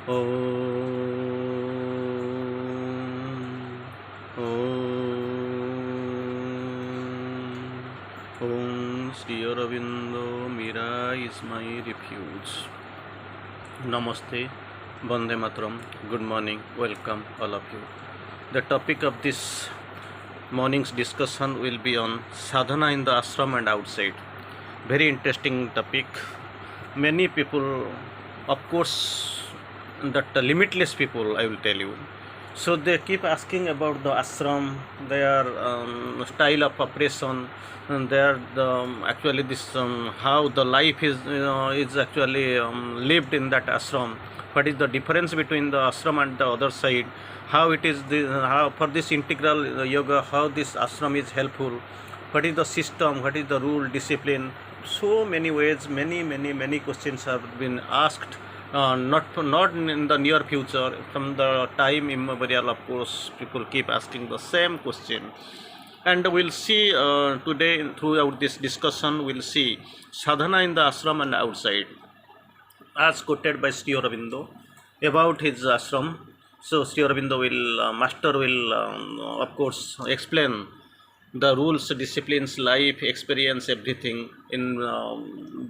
Om. Om. Om Sri Aurobindo Mira is my refuge. Namaste, Bande Matram, good morning, welcome all of you. The topic of this morning's discussion will be on sadhana in the ashram and outside. Very interesting topic. Many people, of course, that limitless people, I will tell you. So they keep asking about the ashram, their style of operation, and their actually this how the life is actually lived in that ashram. What is the difference between the ashram and the other side? How it is how for this integral yoga, how this ashram is helpful? What is the system? What is the rule, discipline? So many ways, many questions have been asked, not in the near future, from the time immemorial. Of course, people keep asking the same question, and we'll see today throughout this discussion. We'll see sadhana in the ashram and outside, as quoted by Sri Aurobindo about his ashram. So Sri Aurobindo will, master will, of course, explain the rules, disciplines, life experience, everything in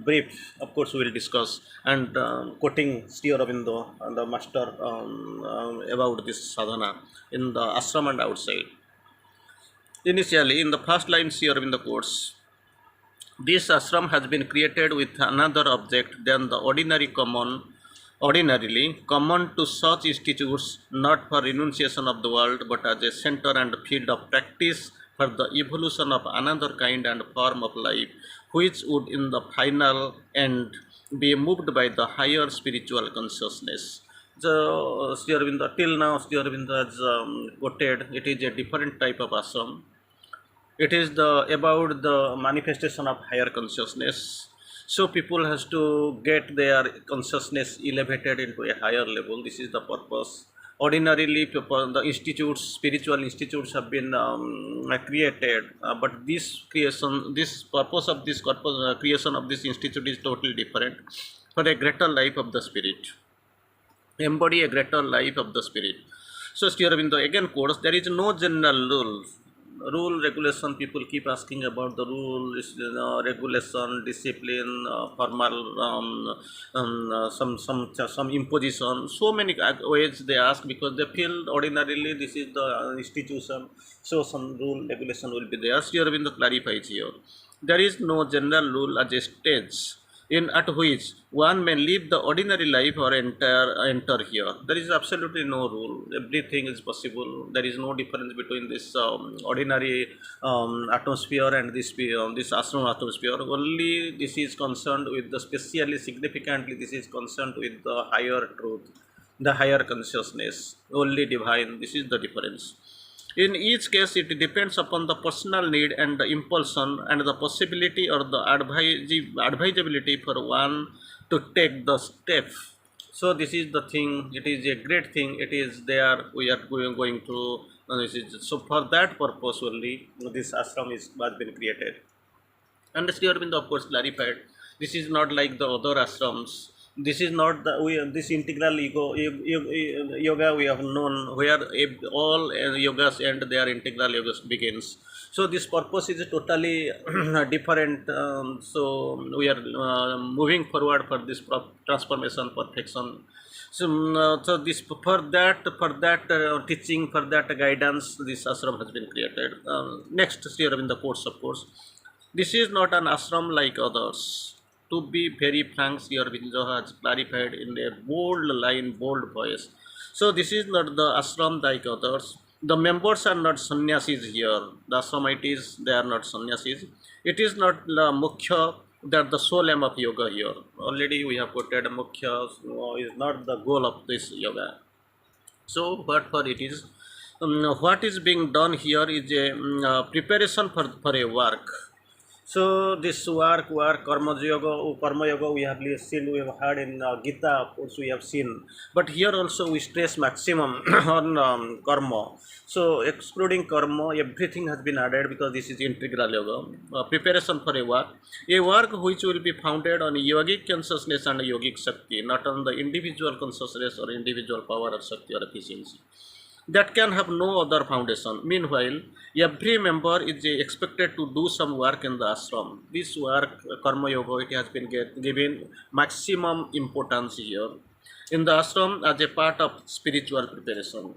brief. Of course, we will discuss, and quoting Sri Aurobindo, the master, about this sadhana in the ashram and outside. Initially, in the first line, Sri Aurobindo quotes, this ashram has been created with another object than the ordinarily common to such institutes, not for renunciation of the world, but as a center and field of practice for the evolution of another kind and form of life, which would in the final end be moved by the higher spiritual consciousness. The Sri Aurobindo, till now, Sri Aurobindo has quoted, it is a different type of ashram. It is the about the manifestation of higher consciousness. So people has to get their consciousness elevated into a higher level. This is the purpose. Ordinarily people, the institutes, spiritual institutes have been created, but this creation, this purpose of this creation of this institute is totally different, for a greater life of the spirit, embody a greater life of the spirit. So Sri Aurobindo again quotes, there is no general rule regulation. People keep asking about the rule, regulation, discipline, formal, some imposition. So many ways they ask, because they feel ordinarily this is the institution, so some rule regulation will be there. Sri Aurobindo clarifies here, there is no general rule as a stage in at which one may live the ordinary life or enter here. There is absolutely no rule. Everything is possible. There is no difference between this ordinary atmosphere and this ashram atmosphere. Only this is concerned with the specially significantly. This is concerned with the higher truth, the higher consciousness, only divine. This is the difference. In each case, it depends upon the personal need and the impulsion and the possibility or the advisability for one to take the step. So this is the thing. It is a great thing. It is there. We are going to. This is, so for that purpose only this ashram has been created. And Sri Aurobindo, of course, clarified, this is not like the other ashrams. This is not this integral yoga we have known, where all yogas and their integral yogas begins. So this purpose is totally different. So we are moving forward for this transformation, perfection. So this for that teaching, for that guidance, this ashram has been created. Next, Sri Aurobindo quotes, of course, this is not an ashram like others. To be very frank, Sri Aurobindo has clarified in a bold line, bold voice. So this is not the ashram like others. The members are not sannyasis here. The ashramites, they are not sannyasis. It is not the mukhya, that the sole aim of yoga here. Already we have quoted mukhya is not the goal of this yoga. So what for it is, what is being done here is a preparation for a work. So this karma yoga we have seen, we have heard in Gita, of course we have seen. But here also we stress maximum on karma. So excluding karma, everything has been added because this is integral yoga. Preparation for a work which will be founded on yogic consciousness and yogic Shakti, not on the individual consciousness or individual power or Shakti or efficiency that can have no other foundation. Meanwhile, every member is expected to do some work in the ashram. This work, Karma Yoga, it has been given maximum importance here in the ashram as a part of spiritual preparation.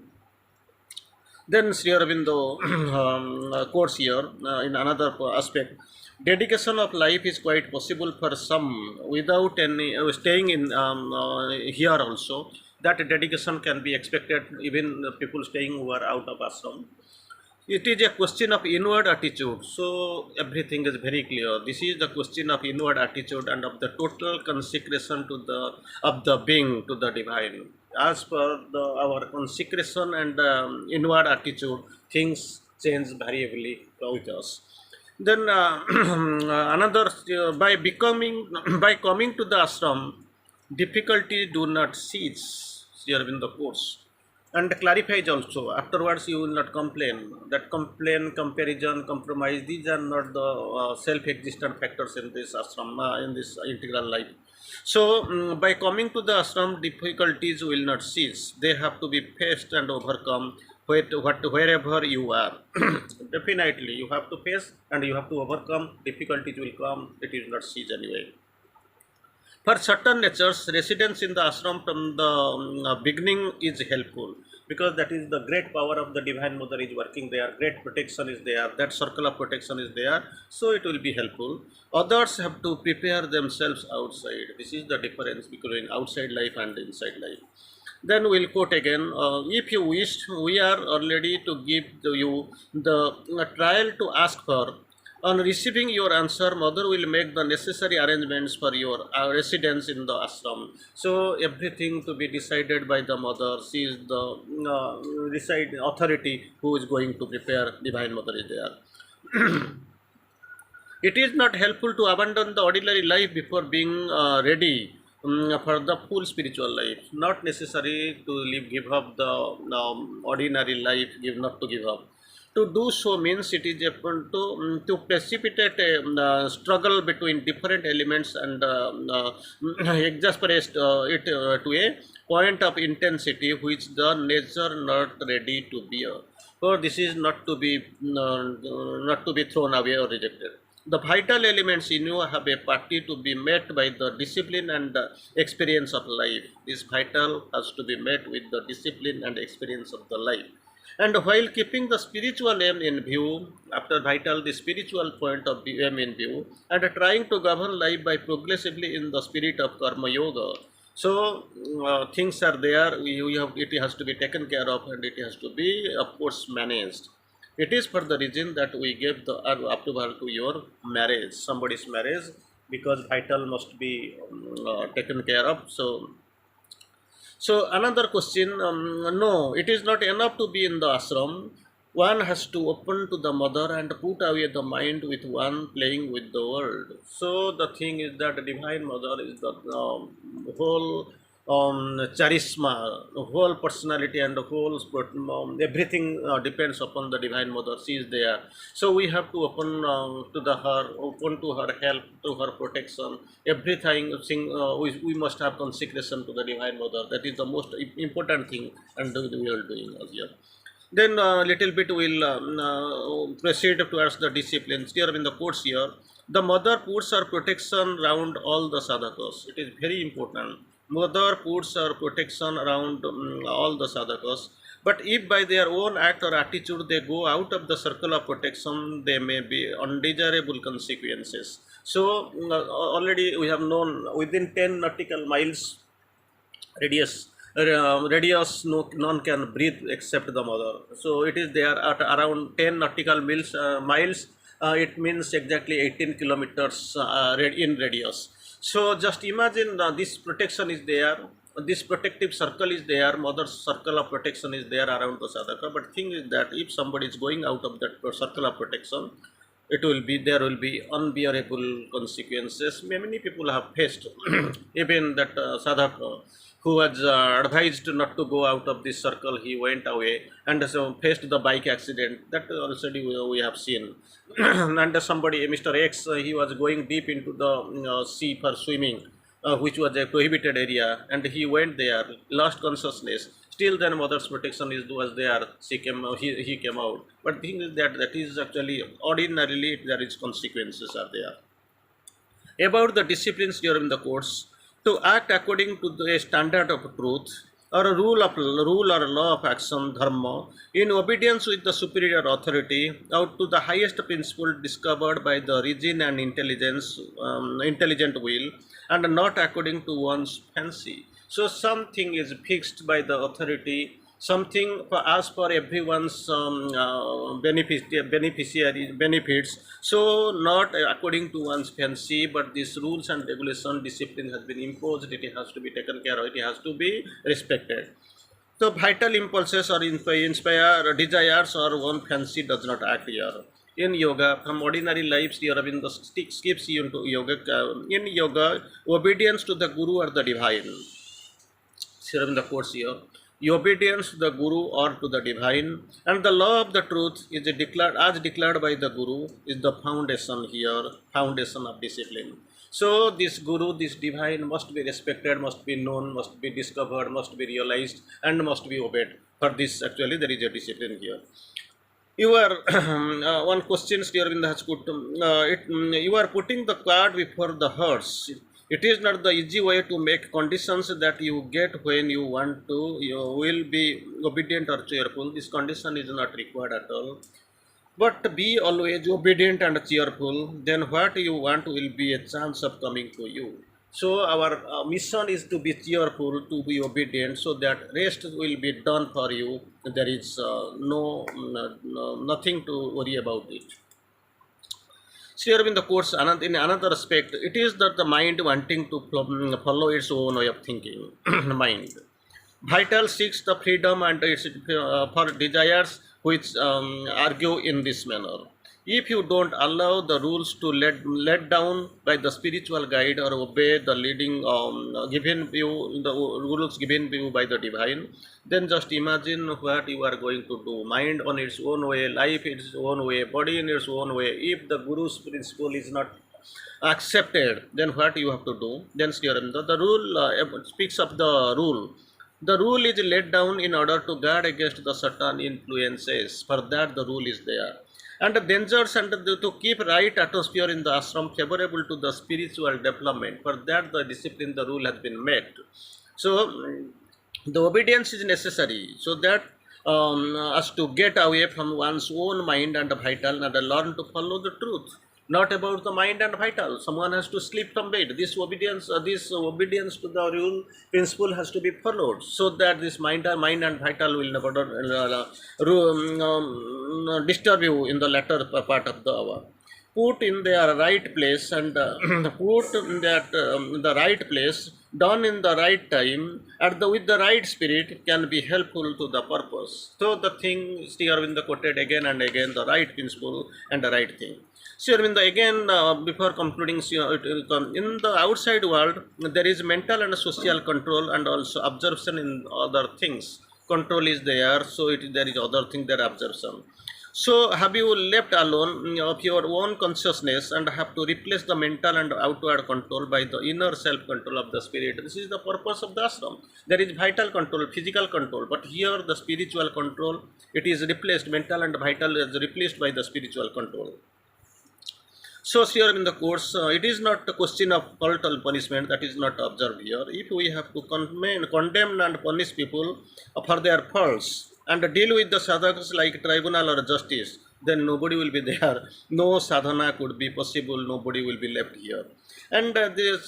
Then Sri Aurobindo quotes here in another aspect. Dedication of life is quite possible for some without any staying in here also. That dedication can be expected even people staying who are out of ashram. It is a question of inward attitude. So everything is very clear. This is the question of inward attitude and of the total consecration to the of the being to the divine. As per our consecration and inward attitude, things change variably with us. Then another by becoming by coming to the ashram, difficulty do not cease. Here in the course and clarifies also afterwards you will not complain that complain comparison compromise these are not the self-existent factors in this ashram in this integral life. So by coming to the ashram, difficulties will not cease, they have to be faced and overcome wherever you are. Definitely you have to face and you have to overcome, difficulties will come, it is not cease anyway. For certain natures, residence in the ashram from the beginning is helpful because that is the great power of the Divine Mother is working there, great protection is there, that circle of protection is there, so it will be helpful. Others have to prepare themselves outside. This is the difference between outside life and inside life. Then we'll quote again, if you wish, we are ready to give you the trial to ask for. On receiving your answer, mother will make the necessary arrangements for your residence in the ashram. So everything to be decided by the mother. She is the authority who is going to prepare. Divine Mother is there. It is not helpful to abandon the ordinary life before being ready for the full spiritual life. Not necessary to give up the ordinary life, not to give up. To do so means it is to precipitate a struggle between different elements and exasperate it to a point of intensity which the nature not ready to bear. So this is not to be thrown away or rejected. The vital elements in you have a party to be met by the discipline and experience of life. This vital has to be met with the discipline and experience of the life. And while keeping the spiritual aim in view, after vital, the spiritual point of view aim in view, and trying to govern life by progressively in the spirit of Karma Yoga. So things are there, it has to be taken care of and it has to be, of course, managed. It is for the reason that we gave the approval to your marriage, somebody's marriage, because vital must be taken care of. So another question, no, it is not enough to be in the ashram. One has to open to the mother and put away the mind with one playing with the world. So the thing is that the Divine Mother is the whole charisma, whole personality and the whole everything depends upon the Divine Mother. She is there. So we have to open open to her help, to her protection. Everything we must have consecration to the Divine Mother. That is the most important thing, and we are doing as here. Then little bit we'll proceed towards the disciplines. Here in the quotes here, the mother puts her protection around all the sadhakas. It is very important. Mother puts her protection around all the sadhakas. But if by their own act or attitude they go out of the circle of protection, there may be undesirable consequences. So already we have known within 10 nautical miles radius none can breathe except the mother. So it is there at around 10 nautical miles. It means exactly 18 kilometers in radius. So just imagine this protection is there, this protective circle is there, mother's circle of protection is there around the sadhaka. But thing is that if somebody is going out of that circle of protection, it will be, there will be unbearable consequences. Many people have faced even that sadhak who was advised not to go out of this circle, he went away and so faced the bike accident. That already we have seen. And somebody, Mr. X, he was going deep into the sea for swimming, which was a prohibited area, and he went there, lost consciousness. Still then mother's protection was there. He came out. But the thing is that that is actually ordinarily there is consequences are there. About the disciplines during the course, to act according to the standard of truth or a rule or law of action dharma in obedience with the superior authority out to the highest principle discovered by the reason and intelligent will, and not according to one's fancy. So something is fixed by the authority, something for as for everyone's benefits, so not according to one's fancy, but these rules and regulation discipline has been imposed. It has to be taken care of, it has to be respected. So vital impulses or inspire desires or one fancy does not act here. In yoga, from ordinary life, Sri Aurobindo skips you into yoga. In yoga, obedience to the guru or the divine, Sri Aurobindo quotes here, obedience to the guru or to the divine, and the law of the truth is declared as declared by the guru is the foundation here, foundation of discipline. So this guru, this divine must be respected, must be known, must be discovered, must be realized, and must be obeyed. For this actually there is a discipline here. You are one question Sri Aurobindo has put, you are putting the cart before the horse. It is not the easy way to make conditions that you get when you want to. You will be obedient or cheerful. This condition is not required at all. But be always obedient and cheerful. Then what you want will be a chance of coming to you. So our mission is to be cheerful, to be obedient, so that rest will be done for you. There is nothing to worry about it. Sri Aurobindo quotes in another aspect, it is that the mind wanting to follow its own way of thinking. Mind. Vital seeks the freedom and its for desires which argue in this manner. If you don't allow the rules to let down by the spiritual guide or obey the leading the rules given you by the divine, then just imagine what you are going to do. Mind on its own way, life its own way, body in its own way. If the guru's principle is not accepted, then what you have to do? Then the rule speaks of the rule. The rule is laid down in order to guard against the certain influences. For that the rule is there. And the dangers and to keep right atmosphere in the ashram favorable to the spiritual development. For that the discipline, the rule has been made. So the obedience is necessary, so that as to get away from one's own mind and vital and learn to follow the truth. Not about the mind and vital. Someone has to sleep from bed. This obedience to the rule principle has to be followed, so that this mind and vital will never disturb you in the latter part of the hour. Put in their right place and put in that the right place, done in the right time, with the right spirit, can be helpful to the purpose. So the thing Sri Aurobindo quoted again and again, the right principle and the right thing. Sri Aurobindo again, before concluding, in the outside world there is mental and social control and also absorption in other things. Control is there, so there is other thing, there absorption. So have you left alone of your own consciousness and have to replace the mental and outward control by the inner self-control of the spirit? This is the purpose of the ashram. There is vital control, physical control, but here the spiritual control, it is replaced, mental and vital is replaced by the spiritual control. So here in the course, it is not a question of fault or punishment, that is not observed here. If we have to condemn and punish people for their faults and deal with the sadhakas like tribunal or justice, then nobody will be there. No sadhana could be possible, nobody will be left here. And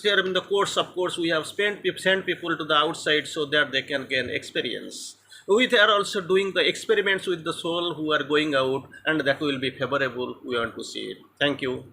here in the course, of course, we have sent people to the outside so that they can gain experience. We are also doing the experiments with the soul who are going out, and that will be favorable. We want to see it. Thank you.